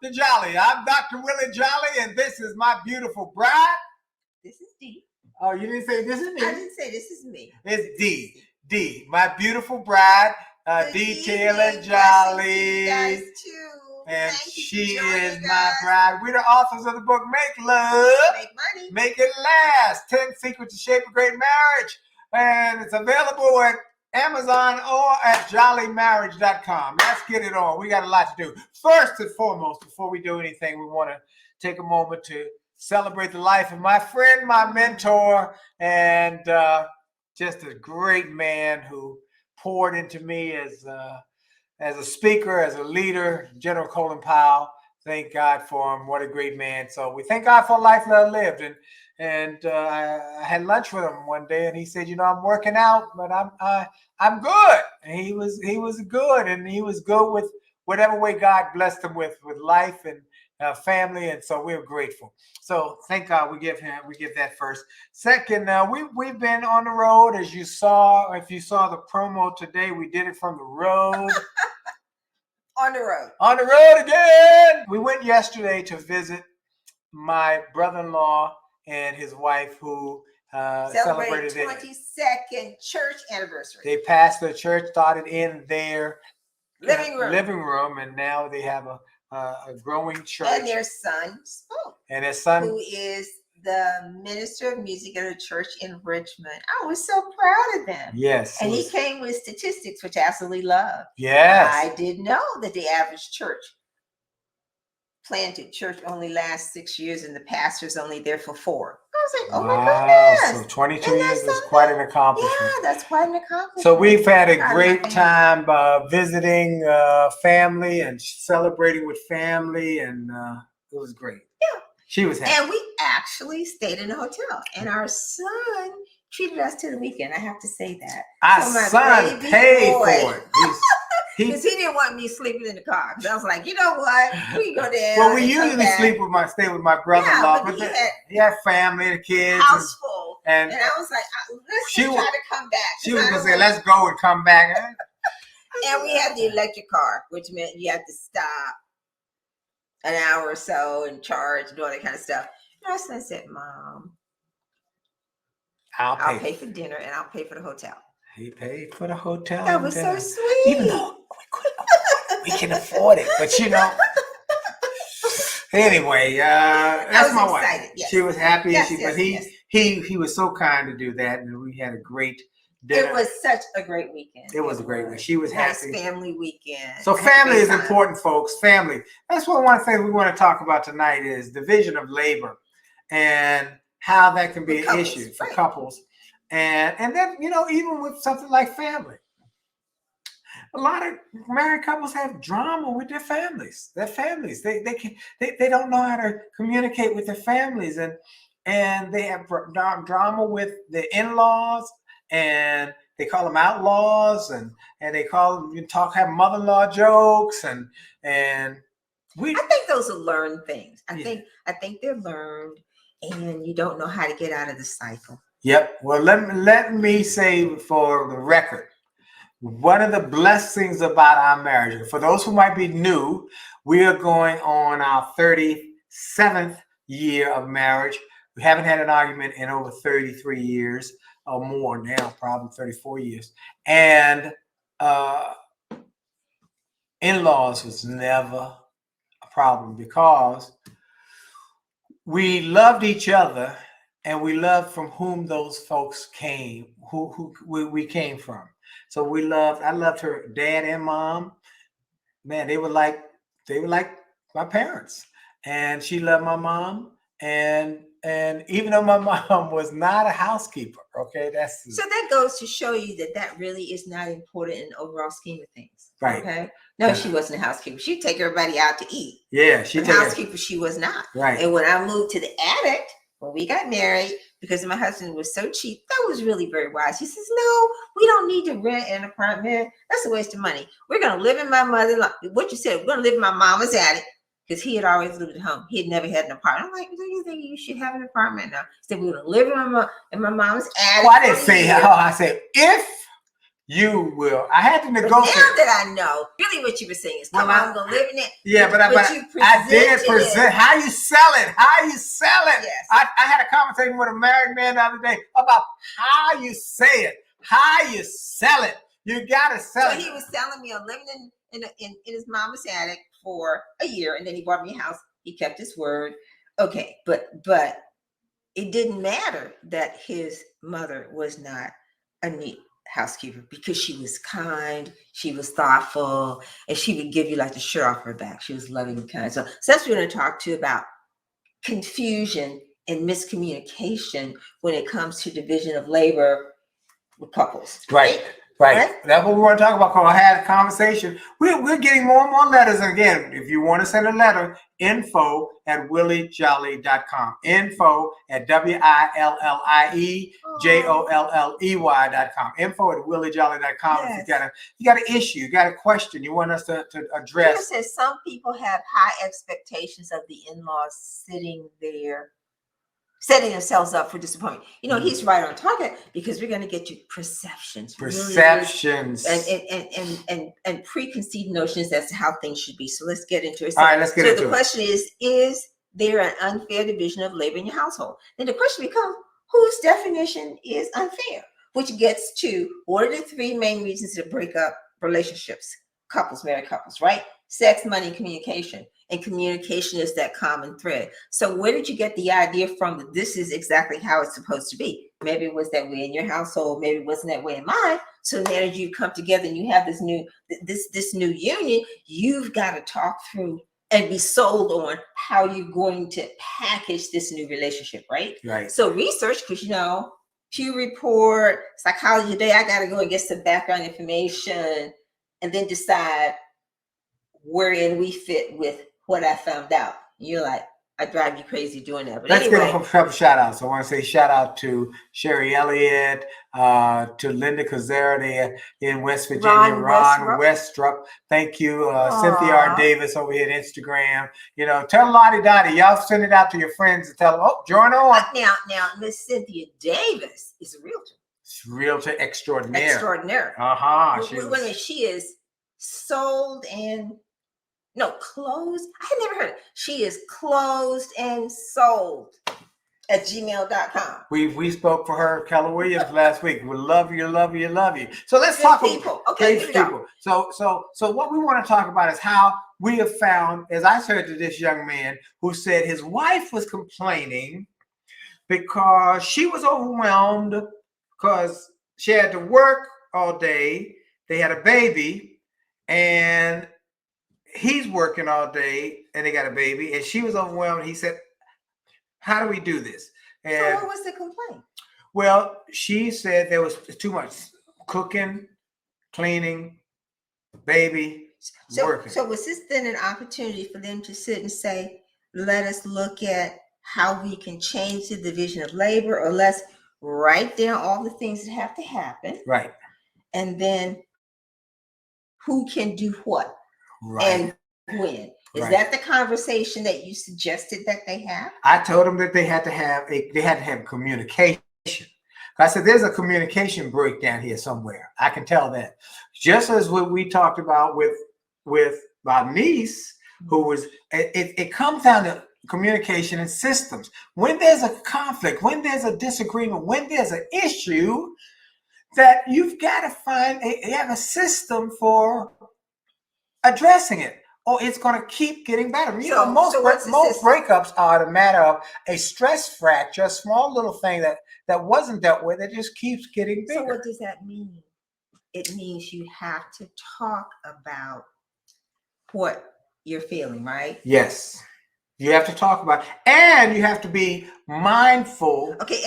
the Jolley. I'm Dr. Willie Jolley, and this is my beautiful bride. This is Dee. Oh, you didn't say this is me. I didn't say this is me. It's Dee. Dee, my beautiful bride, Dee Taylor-Jolley. You guys too. And she is my bride. We're the authors of the book, Make Love, Make Money, Make It Last, 10 Secrets to Shape a Great Marriage. And it's available at Amazon or at jollymarriage.com. Let's get it on. We got a lot to do. First and foremost, before we do anything, we want to take a moment to celebrate the life of my friend, my mentor, and just a great man who poured into me as a speaker, as a leader, General Colin Powell. Thank God for him. What a great man. So we thank God for a life that I lived. And I had lunch with him one day, and he said, I'm working out, but I'm good. And he was good, and he was good with whatever way God blessed him with life and family, and so we're grateful. So thank God we give that first. Second, we've been on the road, as you saw. If you saw the promo today, we did it from the road. On the road. On the road again. We went yesterday to visit my brother-in-law and his wife, who celebrated their 22nd church anniversary. They passed their church, started in their living room, and now they have a growing church. And their son spoke. And their son, who is the minister of music at a church in Richmond. I was so proud of them. Yes. And he came with statistics, which I absolutely love. Yes. I didn't know that the average planted church only lasts 6 years and the pastor's only there for 4. I was like, oh my goodness. So 22 years is quite an accomplishment. Yeah, that's quite an accomplishment. So we've had a great time visiting family and celebrating with family, and it was great. Yeah. She was happy. And we actually stayed in a hotel, and our son treated us to the weekend. I have to say that. Our son paid for it. Because he didn't want me sleeping in the car. Because I was like, you know what? We go there. Well, we usually stay with my brother-in-law. Yeah, but he had family, the kids. House full. And I was like, let's try to come back. She was going to say, let's go and come back. And we had the electric car, which meant you had to stop an hour or so and charge and all that kind of stuff. And I said, Mom, I'll pay for dinner and I'll pay for the hotel. He paid for the hotel. That was so sweet. Even though we can afford it, but anyway, that's my wife. Yes. She was happy. Yes, but he was so kind to do that, and we had a great dinner. It was such a great weekend. It was a great weekend. She was happy. Nice family weekend. So family is important, folks. Family. That's one thing we want to talk about tonight is division of labor and how that can be an issue for couples. And then, even with something like family, a lot of married couples have drama with their families. They don't know how to communicate with their families, and they have drama with the in-laws, and they call them outlaws, and they have mother-in-law jokes, and I think those are learned things. I think they're learned, and you don't know how to get out of the cycle. Yep. Well, let me say for the record, one of the blessings about our marriage, for those who might be new, we are going on our 37th year of marriage. We haven't had an argument in over 33 years or more now, probably 34 years. And in-laws was never a problem because we loved each other. And we loved from whom those folks came, who we came from. So I loved her dad and mom. Man, they were like my parents. And she loved my mom. And even though my mom was not a housekeeper, okay, so that goes to show you that really is not important in the overall scheme of things. Right. Okay. No, she wasn't a housekeeper. She'd take everybody out to eat. Yeah, housekeeper. She was not. Right. And when I moved to the attic, when we got married, because my husband was so cheap, that was really very wise. He says, no, we don't need to rent an apartment. That's a waste of money. We're going to live in my mother-in-law. What you said, we're going to live in my mama's attic, because he had always lived at home. He had never had an apartment. I'm like, do you think you should have an apartment now? He said, we're going to live in my mom's attic. Well, I didn't say how. I said, if You will. I had to But negotiate. now that I know, really what you were saying is, come on, I'm going to live in it. Yeah, but I did present how you sell it. How you sell it. Yes. I had a conversation with a married man the other day about how you say it, how you sell it. You got to sell it. So he was telling me I'm living in his mama's attic for a year, and then he bought me a house. He kept his word. Okay, but it didn't matter that his mother was not a neat housekeeper because she was kind, she was thoughtful, and she would give you like the shirt off her back. She was loving and kind. So that's what we're going to talk to about confusion and miscommunication when it comes to division of labor with couples. Right. That's what we want to talk about. Cause I had a conversation. We're getting more and more letters. And again, if you want to send a letter, info@williejolley.com. info@WILLIEJOLLEY.com. info@williejolley.com. Yes. If you got an issue, you got a question, you want us to address. It says some people have high expectations of the in-laws setting themselves up for disappointment. You know, he's right on target because we're going to get you perceptions and preconceived notions as to how things should be. So let's get into it. All right, let's get into it. So the question is there an unfair division of labor in your household? Then the question becomes, whose definition is unfair? Which gets to what are the three main reasons to break up relationships, married couples, right? Sex, money, communication. And communication is that common thread. So where did you get the idea from that this is exactly how it's supposed to be? Maybe it was that way in your household, maybe it wasn't that way in mine. So now that you come together and you have this new union, you've got to talk through and be sold on how you're going to package this new relationship, right? Right. So research, because Pew Report, Psychology Today, I got to go and get some background information and then decide wherein we fit with what I found out. You're like, I drive you crazy doing that. But let's anyway. give a couple shout outs. I want to say shout out to Sherry Elliott, to Linda Kazera there in West Virginia, Ron Westrup. Thank you. Cynthia R. Davis over here at Instagram. Tell Lottie Dottie, y'all send it out to your friends and tell them, join on. Now, Miss Cynthia Davis is a realtor. Realtor extraordinaire. She is sold and closed. I had never heard it. She is closed and sold at gmail.com. We spoke for her, Keller Williams, last week. We love you. So let's talk people. Okay, people. So what we want to talk about is how we have found, as I said to this young man who said his wife was complaining because she was overwhelmed because she had to work all day. They had a baby and he's working all day and they got a baby and she was overwhelmed. He said, how do we do this? And so what was the complaint? Well, she said there was too much cooking, cleaning, baby, working. So was this then an opportunity for them to sit and say, let us look at how we can change the division of labor, or let's write down all the things that have to happen. Right. And then who can do what? Right. And when? Is that the conversation that you suggested that they have? I told them that they had to have communication. I said, there's a communication breakdown here somewhere. I can tell that. Just as what we talked about with my niece, who was, it comes down to communication and systems. When there's a conflict, when there's a disagreement, when there's an issue, that you've got to have a system for addressing it, or it's going to keep getting better. Most breakups are a matter of a stress fracture, a small little thing that wasn't dealt with. It just keeps getting bigger. So what does that mean? It means you have to talk about what you're feeling, right? Yes. You have to talk about it. And you have to be mindful. Okay,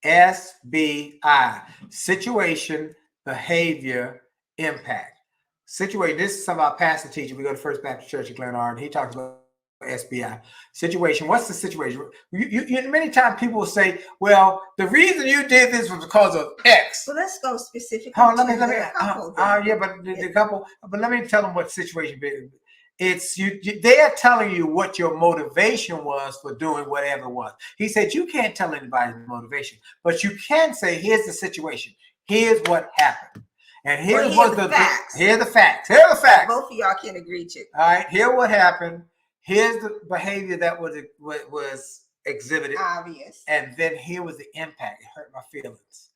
SBI. Situation, behavior, impact. Situation. This is some of our pastor teacher. We go to First Baptist Church in Glenarm. He talks about SBI. Situation. What's the situation? Many times people will say, well, the reason you did this was because of X. Well, let's go specifically. But the couple. But let me tell them what the situation is. It's you. They are telling you what your motivation was for doing whatever it was. He said you can't tell anybody's motivation, but you can say, here's the situation. Here's what happened. And Well, here's what the facts. Here are the facts. Here are the facts. Both of y'all can agree to. All right. Here what happened. Here's the behavior that was exhibited. Obvious. And then here was the impact. It hurt my feelings.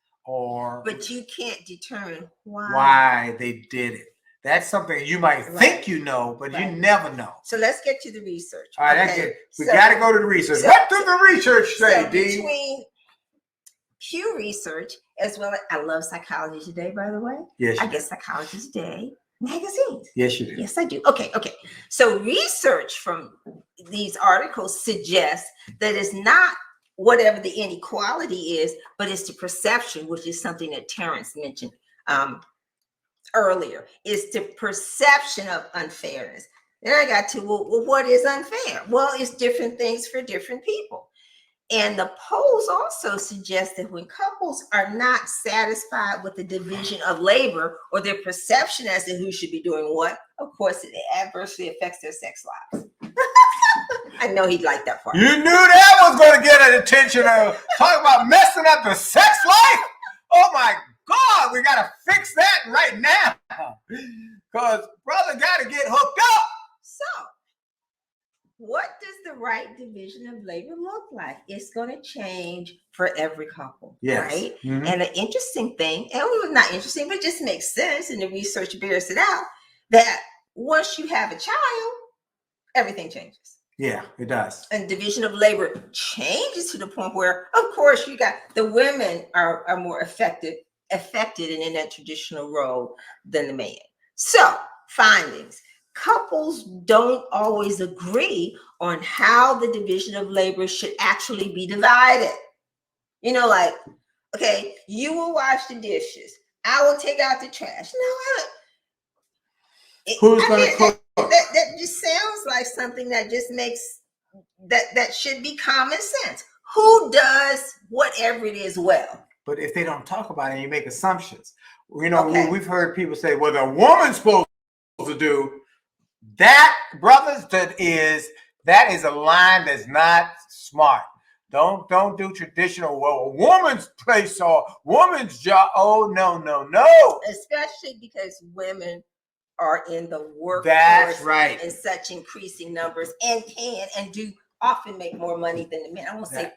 But you can't determine why they did it. That's something you might think you know, but you never know. So let's get to the research. All right, that's it. We got to go to the research. What does the research say, Dee? Between Pew Research, as well as, I love Psychology Today, by the way. Yes. I get Psychology Today magazines. Yes, you do. Yes, I do. Okay. So research from these articles suggests that it's not whatever the inequality is, but it's the perception, which is something that Terrence mentioned earlier. It's the perception of unfairness. Then I got to, well, what is unfair? Well, it's different things for different people. And the polls also suggest that when couples are not satisfied with the division of labor or their perception as to who should be doing what, of course, it adversely affects their sex lives. I know he'd like that part. You knew that was going to get an attention of talking about messing up the sex life? Oh my God, we got to fix that right now. Because brother got to get hooked up. So, what does the right division of labor look like? It's going to change for every couple, right? Mm-hmm. And the interesting thing, and it was not interesting, but it just makes sense, and the research bears it out, that once you have a child, everything changes. Yeah, it does. And division of labor changes to the point where, of course, you got the women are more affected in that traditional role than the man. So, findings. Couples don't always agree on how the division of labor should actually be divided. You know, like, okay, you will wash the dishes. I will take out the trash. No, who's going to cook? That just sounds like something that just makes that should be common sense. Who does whatever it is well? But if they don't talk about it, you make assumptions. You know, we've heard people say, well, the woman's supposed to do that, brothers. That is a line that's not smart. Don't do traditional, well, a woman's place or woman's job. Oh, no. Especially because women are in the workforce. That's right. In such increasing numbers and can and do often make more money than the men. I won't say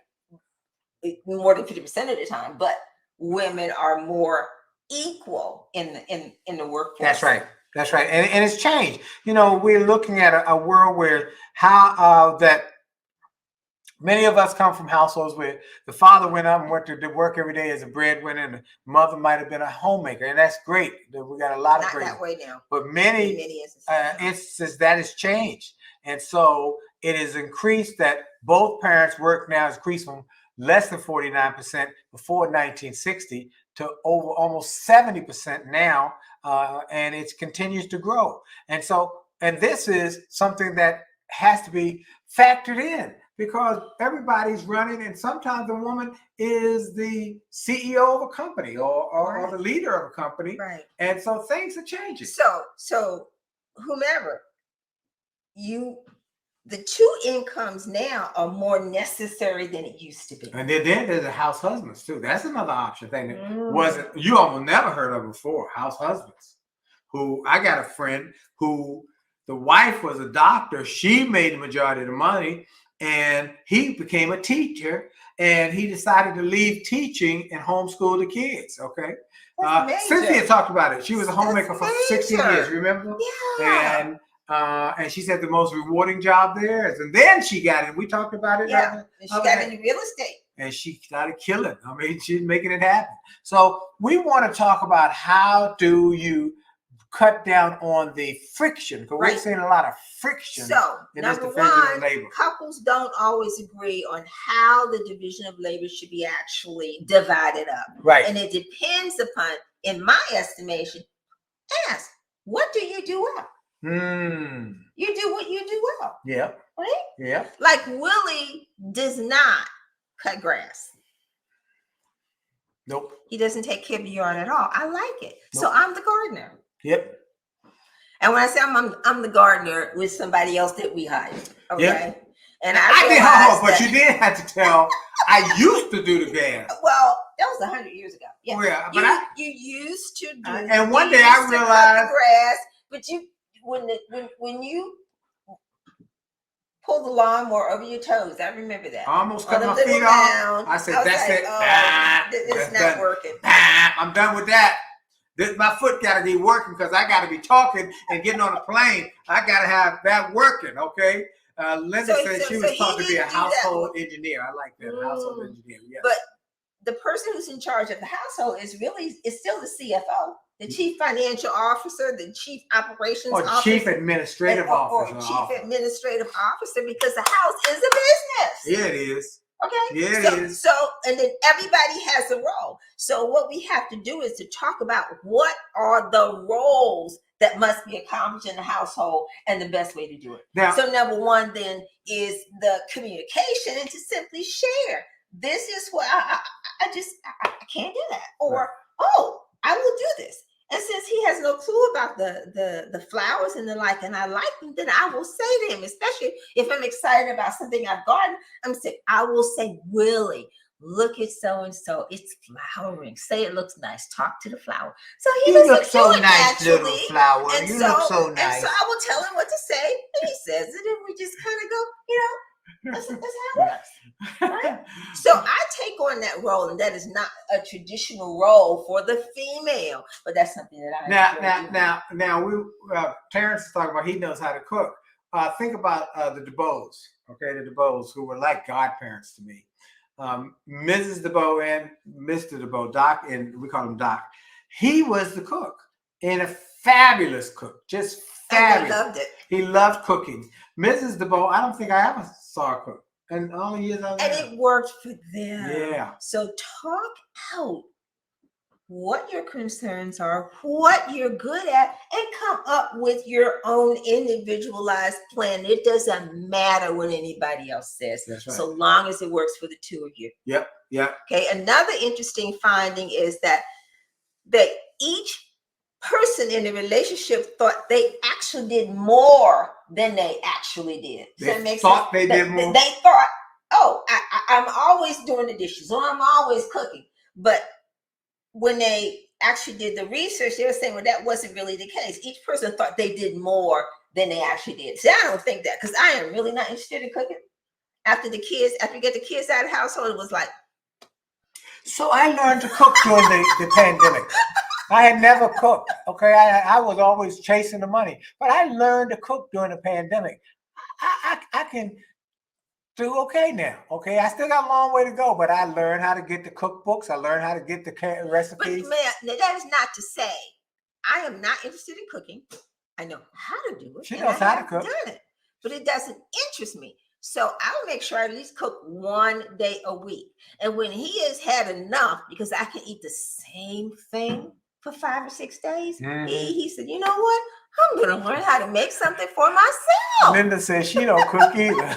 more than 50% of the time, but women are more equal in the workforce. That's right. That's right. And it's changed. You know, we're looking at a world where that many of us come from households where the father went out and went to work every day as a breadwinner, and the mother might have been a homemaker, and that's great. We got a lot of great. Not that way now. But many instances that has changed, and so it has increased that both parents work now. Has increased from less than 49% before 1960 to over almost 70% now, and it continues to grow. And this is something that has to be factored in, because everybody's running, and sometimes the woman is the CEO of a company or the leader of a company, right? And so things are changing. So whomever the two incomes now are more necessary than it used to be. And then there's the house husbands too. That's another option thing that you almost never heard of before. House husbands. Who I got a friend who the wife was a doctor. She made the majority of the money, and he became a teacher, and he decided to leave teaching and homeschool the kids. Okay. Cynthia talked about it. She was a homemaker for 16 years. Remember? Yeah. And she said the most rewarding job there is, and then she got it. We talked about it. Yeah, and she got into real estate. And she started killing. I mean, she's making it happen. So we want to talk about how do you cut down on the friction, because we're seeing a lot of friction. So in this division of labor. Couples don't always agree on how the division of labor should be actually divided up. Right. And it depends upon, in my estimation, ask, what do you do well? You do what you do well. Yeah. Right? Yeah. Like Willie does not cut grass. Nope. He doesn't take care of the yard at all. I like it. Nope. So I'm the gardener. Yep. And when I say I'm the gardener with somebody else that we hired. Okay. Yep. And I did, but you did have to tell I used to do the grass. Well, that was 100 years ago. Yeah, Oh, yeah, but you used to do. And one day I realized grass, but you when you pull the lawnmower over your toes, I remember that. I almost cut my feet off. I said, "That's it. It's not working. I'm done with that. My foot got to be working because I got to be talking and getting on a plane. I got to have that working." Okay. Linda said she was taught to be a household engineer. I like that, household engineer. Yes. But the person who's in charge of the household is still the CFO, the chief financial officer, the chief operations officer, chief administrative officer, or chief administrative officer, because the house is a business. Yeah, it is. Okay. Yeah, it is. So, and then everybody has a role. So what we have to do is to talk about what are the roles that must be accomplished in the household and the best way to do it. Now, so number one then is the communication, and to simply share. This is what I can't do that. Or, oh, I will do this. And since he has no clue about the flowers and the like, and I like them, then I will say to him, especially if I'm excited about something I've gotten, I will say, Willie, look at so-and-so. It's flowering. Say it looks nice. Talk to the flower. So he looks so nice, naturally. Little flower. And you look so nice. And so I will tell him what to say, and he says it, and we just kind of go, that's how it works. Right? So I take on that role, and that is not a traditional role for the female, but that's something that I now we Terrence is talking about he knows how to cook. Think about the DeBows, okay, the DeBows, who were like godparents to me. Mrs. DeBow and Mr. DeBow, Doc, and we call him Doc. He was the cook, and a fabulous cook, just fabulous. I loved it. He loved cooking. Mrs. DeBow, I don't think I ever saw her cook. And all the years I was there. And it worked for them. Yeah. So talk out what your concerns are, what you're good at, and come up with your own individualized plan. It doesn't matter what anybody else says. That's right. So long as it works for the two of you. Yep. Okay. Another interesting finding is that each person in the relationship thought they actually did more than they actually did. They thought they did more. They thought, oh, I'm always doing the dishes, or I'm always cooking. But when they actually did the research, they were saying, well, that wasn't really the case. Each person thought they did more than they actually did. See, I don't think that, because I am really not interested in cooking. After we get the kids out of the household, it was like. So I learned to cook during the pandemic. I had never cooked, okay? I was always chasing the money. But I learned to cook during the pandemic. I can do okay now, okay? I still got a long way to go, but I learned how to get the cookbooks. I learned how to get the recipes. But man, that is not to say I am not interested in cooking. I know how to do it. She knows how to cook. Done it, but it doesn't interest me. So I'll make sure I at least cook one day a week. And when he has had enough, because I can eat the same thing for 5 or 6 days, he said, you know what? I'm going to learn how to make something for myself. Linda says she don't cook either.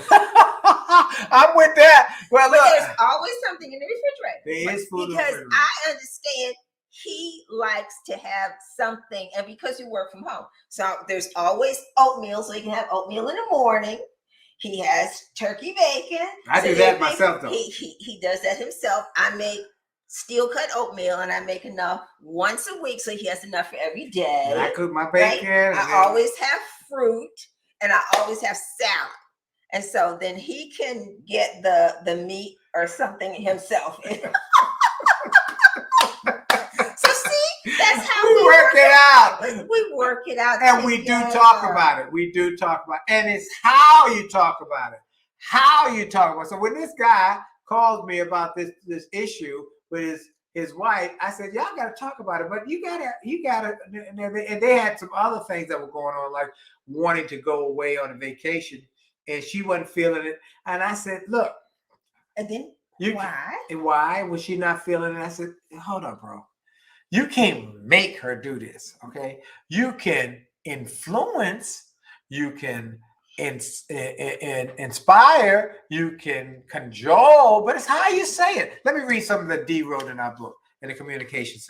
I'm with that. Well, look, there's always something in the refrigerator. There is food because in the refrigerator. I understand he likes to have something, and because we work from home, so there's always oatmeal, so he can have oatmeal in the morning. He has turkey bacon. I do that myself, though. He does that himself. I make steel cut oatmeal, and I make enough once a week, so he has enough for every day. And I cook my bacon. Right? I always have fruit, and I always have salad. And so then he can get the meat or something himself. So see, that's how we work it out. We work it out. And we do talk about it. We do talk about it. And it's how you talk about it. How you talk about it. So when this guy called me about this issue with his wife, I said, y'all got to talk about it. But you got to, and they had some other things that were going on, like wanting to go away on a vacation. And she wasn't feeling it. And I said, look. And then why? Why was she not feeling it? I said, hold up, bro. You can't make her do this, okay? You can influence, you can inspire, you can cajole, but it's how you say it. Let me read something that Dee wrote in our book, in the communication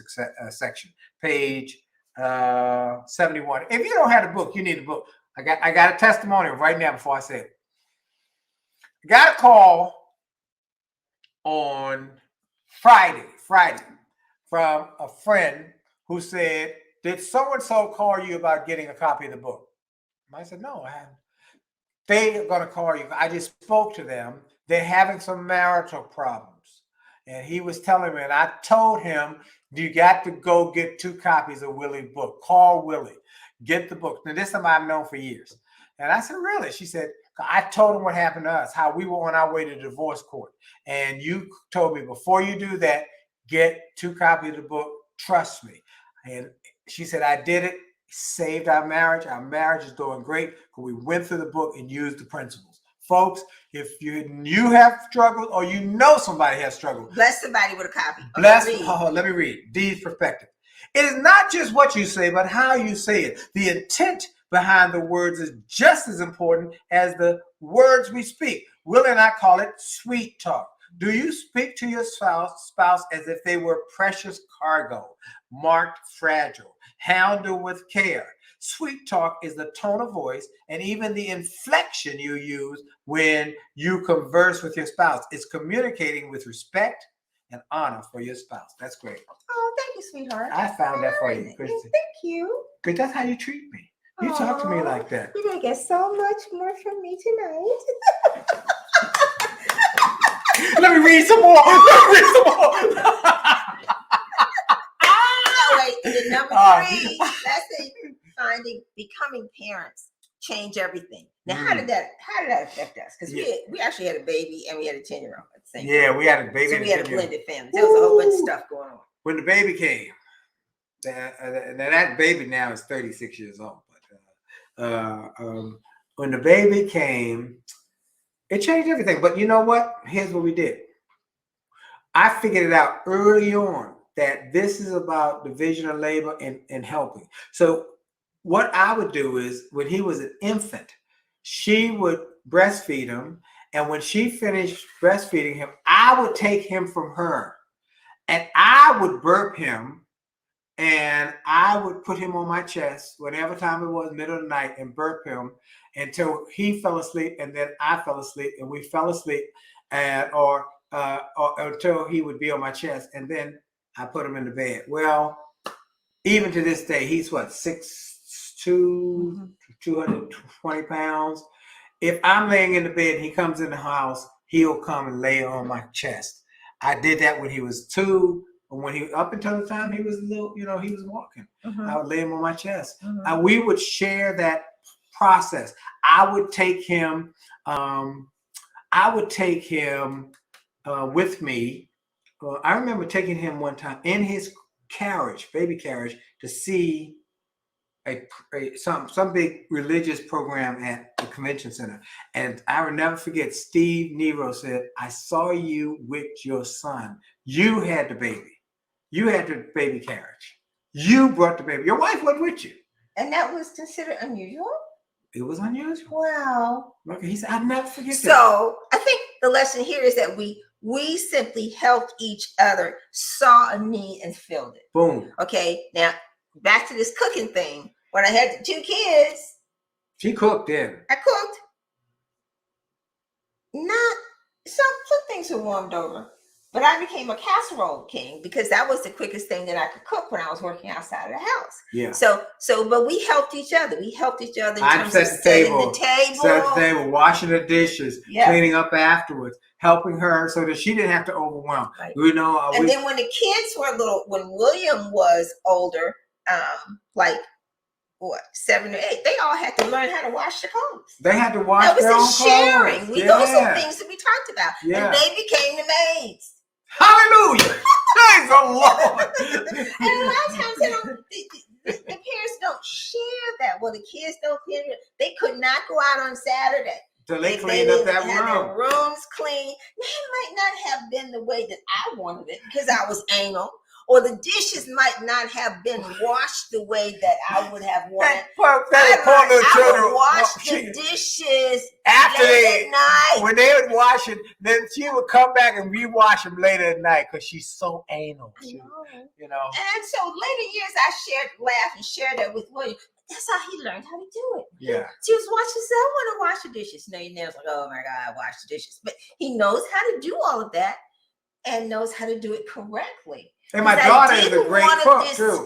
section, page 71. If you don't have the book, you need a book. I got a testimonial right now before I say it. I got a call on Friday, from a friend who said, "Did so and so call you about getting a copy of the book?" I said, "No, I haven't." They are going to call you. I just spoke to them. They're having some marital problems. And he was telling me, and I told him, you got to go get 2 copies of Willie's book. Call Willie. Get the book. Now, this is somebody I've known for years. And I said, really? She said, I told him what happened to us, how we were on our way to divorce court. And you told me, before you do that, get 2 copies of the book. Trust me. And she said, I did it. Saved our marriage. Our marriage is doing great because we went through the book and used the principles. Folks, if you have struggled or you know somebody has struggled, bless somebody with a copy. Bless. Let me read Dee's perspective. It is not just what you say, but how you say it. The intent behind the words is just as important as the words we speak. Will and I call it sweet talk. Do you speak to your spouse as if they were precious cargo, marked fragile, handled with care? Sweet talk is the tone of voice and even the inflection you use when you converse with your spouse. It's communicating with respect and honor for your spouse. That's great. Oh, thank you, sweetheart. I found that for you, Christy. Thank you. Because that's how you treat me. You talk to me like that. You're going to get so much more from me tonight. Let me read some more. Wait, and then number 3, let's say becoming parents change everything. Now, how did that affect us? Because we actually had a baby and we had a 10-year-old at the same time. Yeah, we had a baby. So we had a blended family. There was a whole bunch of stuff going on. When the baby came, that baby now is 36 years old. But when the baby came, it changed everything. But you know what? Here's what we did. I figured it out early on that this is about division of labor and helping. So what I would do is, when he was an infant, she would breastfeed him. And when she finished breastfeeding him, I would take him from her and I would burp him and I would put him on my chest, whatever time it was, middle of the night, and burp him until he fell asleep, and then I fell asleep, and we fell asleep, or until he would be on my chest, and then I put him in the bed. Well, even to this day, he's 6'2", 220 pounds. If I'm laying in the bed and he comes in the house, he'll come and lay on my chest. I did that when he was 2. When he, up until the time he was a little, he was walking, I would lay him on my chest. And we would share that process. I would take him with me. I remember taking him one time in his carriage, baby carriage, to see some big religious program at the convention center. And I will never forget, Steve Nero said, I saw you with your son. You had the baby. You had the baby carriage. You brought the baby. Your wife wasn't with you. And that was considered unusual? It was unusual. Wow. Okay, he said, I'll never forget that. So I think the lesson here is that we simply helped each other, saw a need and filled it. Boom. Okay, now back to this cooking thing. When I had the 2 kids. She cooked then. I cooked. Some things were warmed over. But I became a casserole king because that was the quickest thing that I could cook when I was working outside of the house. Yeah. But we helped each other. We helped each other in terms of setting the table. Set the table, washing the dishes, cleaning up afterwards, helping her so that she didn't have to overwhelm. Right. And then when the kids were little, when William was older, 7 or 8, they all had to learn how to wash their clothes. They had to wash their own clothes. That was sharing. Those are things that we talked about. Yeah. And they became the maids. Hallelujah! Praise the Lord. And a lot of times the parents don't share that. Well, the kids don't clean it. They could not go out on Saturday. So they cleaned up that room. Their rooms clean. That might not have been the way that I wanted it because I was anal. Or the dishes might not have been washed the way that I would have wanted. I would wash the dishes after late at night. When they would wash it, then she would come back and rewash them later at night because she's so anal. And so later years, I laughed and shared that with William. That's how he learned how to do it. Yeah. She was watching, so I want to wash the dishes. Your nails like, oh my God, wash the dishes. But he knows how to do all of that. and knows how to do it correctly. And my daughter is a great cook too.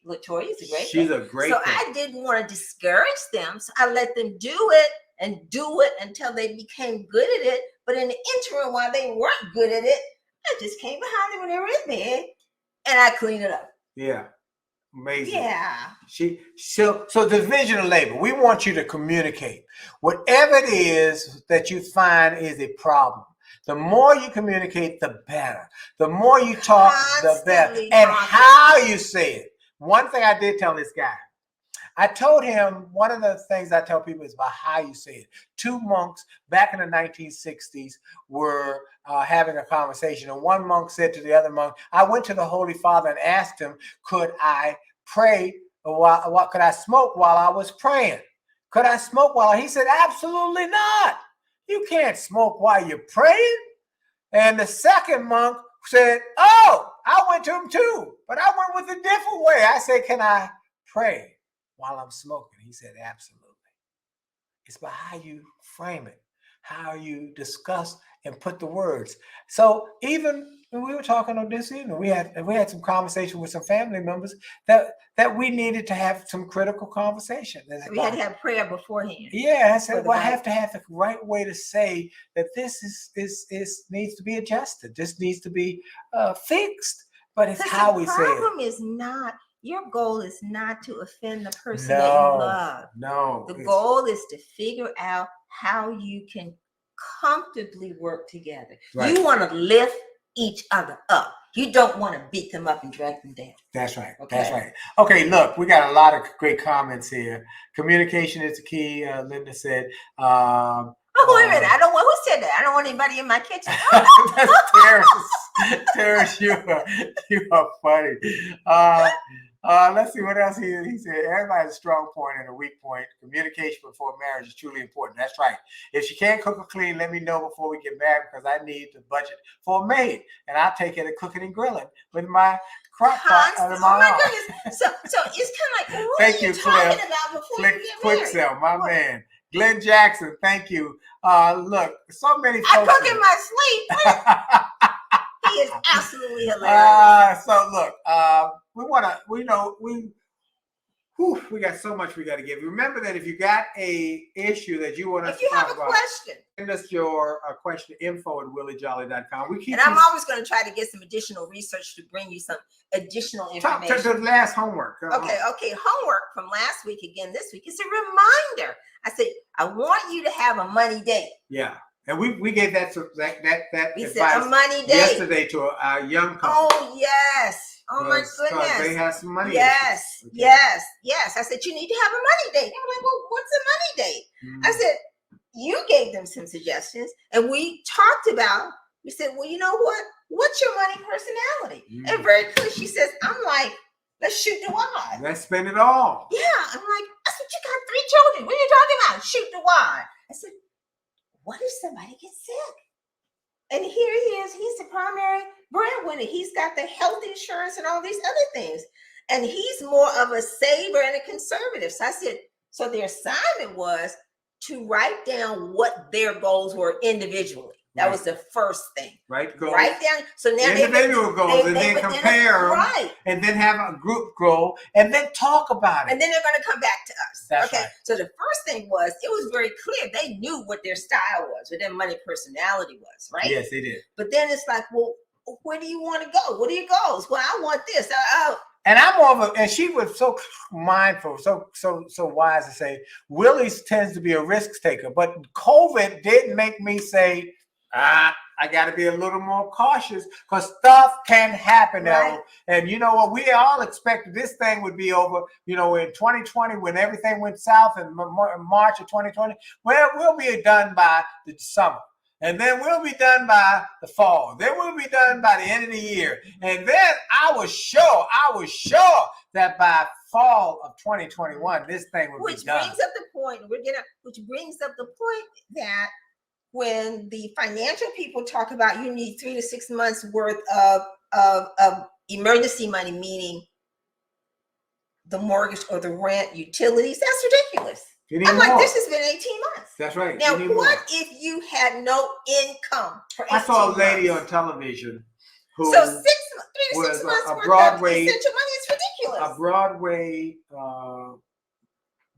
Latoya is a great She's cook. a great So cook. I didn't want to discourage them. So I let them do it until they became good at it. But in the interim, while they weren't good at it, I just came behind them when they were in bed and I cleaned it up. Yeah. Amazing. Yeah. So division of labor. We want you to communicate. Whatever it is that you find is a problem, the more you communicate, the better. The more you talk, the better. And how you say it. One thing I did tell this guy, I told him, one of the things I tell people is about how you say it. Two monks back in the 1960s were having a conversation, and one monk said to the other monk, I went to the Holy Father and asked him, could I pray, or could I smoke while I was praying? Could I smoke while? He said, absolutely not. You can't smoke while you're praying. And the second monk said, oh, I went to him too, but I went with a different way. I said, can I pray while I'm smoking? He said, absolutely. It's about how you frame it, how you discuss and put the words. So even when we were talking on this evening, we had some conversation with some family members that we needed to have some critical conversation. We had to have prayer beforehand. Yeah, I said, well, I have to have the right way to say that this is needs to be adjusted. This needs to be fixed. But it's how we say it. The problem is not. Your goal is not to offend the person that you love. No. The goal is to figure out how you can comfortably work together. Right. You want to lift each other up. You don't want to beat them up and drag them down. That's right. Okay? That's right. Okay, look, we got a lot of great comments here. Communication is the key. Linda said. Oh, wait a minute. Who said that? I don't want anybody in my kitchen. That's Terrence. Terrence, you are funny. Let's see what else he said. Everybody has a strong point and a weak point. Communication before marriage is truly important. That's right. If she can't cook or clean, let me know before we get married because I need the budget for a maid, and I'll take care of cooking and grilling with my crock pot under my arm. Goodness! So it's kind of like, what thank are you talking about before you get married? Quicksell, my man. Glenn Jackson, thank you. Look, so many folks. I cook in my sleep. He is absolutely hilarious. So look, we got so much we got to give. Remember that if you got a issue that you want us to talk about, if you have a question, send us your question info@williejolly.com. I'm always going to try to get some additional research to bring you some additional information. Talk to the last homework. Okay. Homework from last week again this week. It's a reminder. I said I want you to have a money date. Yeah. And we gave that we advice said a money date yesterday to a young couple. Oh yes! Oh my goodness! They have some money. Yes, okay. yes. I said you need to have a money date. They were like, "Well, what's a money date?" Mm-hmm. I said you gave them some suggestions, and we talked about. We said, "Well, you know what? What's your money personality?" Mm-hmm. And very clear, she says, "I'm like, let's shoot the wad. Let's spend it all." Yeah, I'm like, I said, "You got 3 children. What are you talking about? Shoot the wad." I said, what if somebody gets sick? And here he is. He's the primary breadwinner. He's got the health insurance and all these other things. And he's more of a saver and a conservative. So I said, so their assignment was to write down what their goals were individually. That was the first thing. Right. Goals. Write down. So now individual goals, and then compare them. Right. And then have a group goal, and then talk about it. And then they're going to come back to us. That's right. So the first thing was, it was very clear. They knew what their style was, what their money personality was, right? Yes, they did. But then it's like, well, where do you want to go? What are your goals? Well, I want this. And I'm more of and she was so mindful, so wise to say, Willie tends to be a risk taker. But COVID did make me say, I got to be a little more cautious because stuff can happen. Right. And you know what? We all expected this thing would be over, in 2020 when everything went south in March of 2020. Well, we'll be done by the summer. And then we'll be done by the fall. Then we'll be done by the end of the year. And then I was sure that by fall of 2021, this thing would be done. Which brings up the point that when the financial people talk about you need 3 to 6 months worth of emergency money, meaning the mortgage or the rent, utilities, that's ridiculous. You need I'm more. like, this has been 18 months. That's right. Now, You need what more. if you had no income for 18 I saw a lady months? on television who So 3 to 6 was months a worth Broadway, of essential money is ridiculous. a Broadway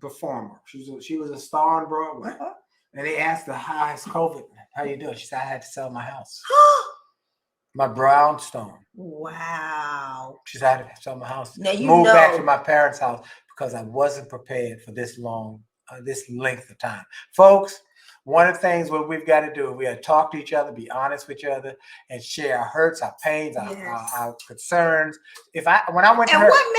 performer. She was a star on Broadway. Uh-huh. And they asked her, how's COVID? How you doing? She said, I had to sell my house. My brownstone. Wow. She said, I had to sell my house. Now you Move know. back to my parents' house because I wasn't prepared for this long, this length of time. Folks, one of the things what we've got to do, we got to talk to each other, be honest with each other, and share our hurts, our pains, our concerns. When I went to her, what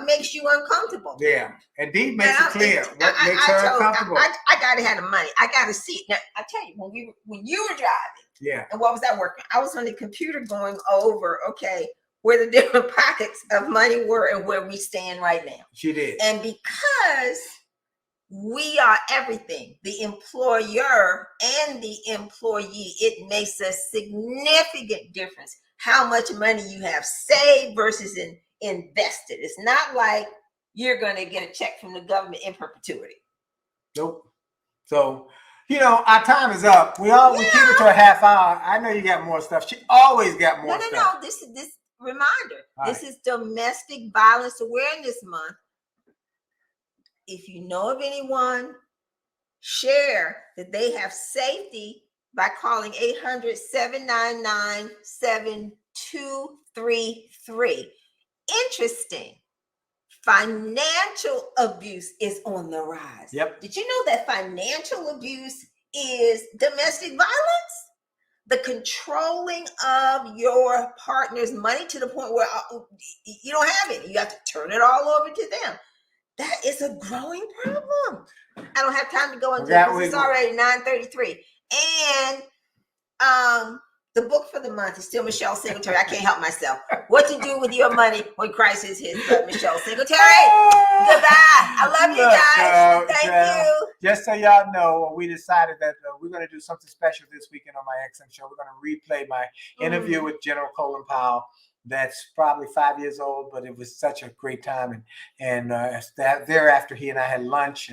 makes you uncomfortable? Yeah, and Dee makes it clear what makes her uncomfortable. I gotta have the money. I gotta see it. Now I tell you, when you were driving, yeah, and what was I working? I was on the computer going over, okay, where the different pockets of money were and where we stand right now. She did, and because we are everything, the employer and the employee, it makes a significant difference how much money you have saved versus invested. It's not like you're going to get a check from the government in perpetuity. Nope. So, our time is up. We keep it to a half hour. I know you got more stuff. She always got more stuff. No. This reminder. All this is Domestic Violence Awareness Month. If you know of anyone, share that they have safety by calling 800-799-7233. Interesting. Financial abuse is on the rise. Yep. Did you know that financial abuse is domestic violence? The controlling of your partner's money to the point where you don't have it. You have to turn it all over to them. That is a growing problem. I don't have time to go into it because it's already 9:33. And the book for the month is still Michelle Singletary. I can't help myself. What to do with your money when crisis hits. Michelle Singletary. Goodbye. I love you guys. Thank you. Just so y'all know, we decided that we're going to do something special this weekend on my XM show. We're going to replay my interview with General Colin Powell. That's probably 5 years old, but it was such a great time. And thereafter, he and I had lunch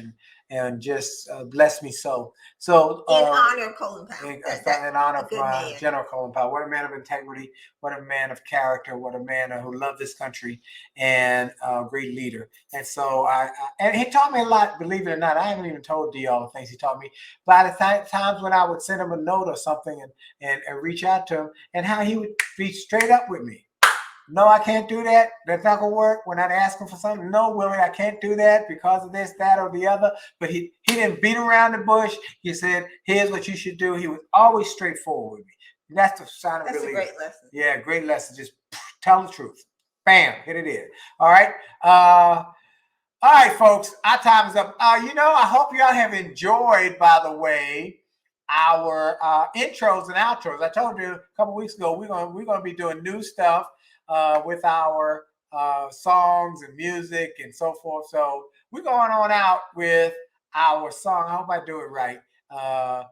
and just blessed me so. So in honor of Colin Powell. In honor of General Colin Powell. What a man of integrity. What a man of character. What a man who loved this country and a great leader. And so and he taught me a lot, believe it or not. I haven't even told Dee all the things he taught me. By the times when I would send him a note or something and reach out to him, and how he would be straight up with me. No, I can't do that. That's not going to work. When I'd ask him for something, no, Willie, I can't do that because of this, that, or the other. But he didn't beat around the bush. He said, here's what you should do. He was always straightforward with me. And that's the sign of a leader. That's a great lesson. Yeah, great lesson. Just tell the truth. Bam, hit it in. All right. All right, folks, our time is up. I hope y'all have enjoyed, by the way, our intros and outros. I told you a couple weeks ago, we're gonna be doing new stuff. With our songs and music and so forth. So we're going on out with our song. I hope I do it right. God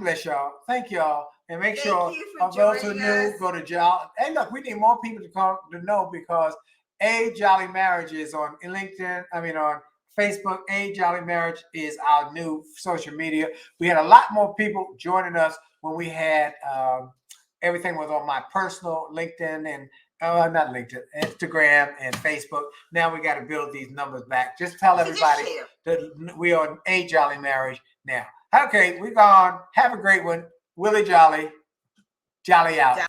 bless y'all. Thank y'all. And make sure of those who knew, go to Jolley. Hey, look, we need more people to know because Jolley Marriage is on LinkedIn. On Facebook. Jolley Marriage is our new social media. We had a lot more people joining us when we had everything was on my personal LinkedIn and not LinkedIn, Instagram and Facebook. Now we got to build these numbers back. Just tell everybody that we are on Jolley Marriage now. Okay, we're gone. Have a great one. Willie Jolley. Jolley out.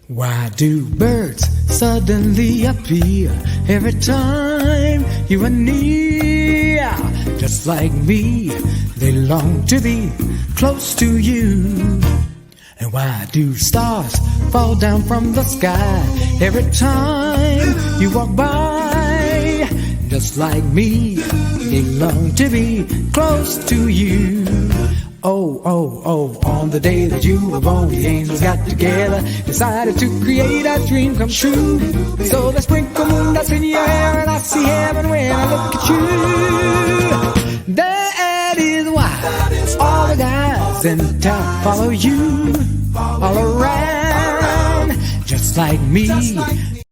Why do birds suddenly appear every time you are near? Just like me, they long to be close to you. And why do stars fall down from the sky every time you walk by? Just like me, they long to be close to you. Oh, oh, oh, on the day that you were born, the angels got together, decided to create a dream come true. So let's sprinkle moon dust in your hair, and I see heaven when I look at you. That is why all the guys something to follow you all around, just like me.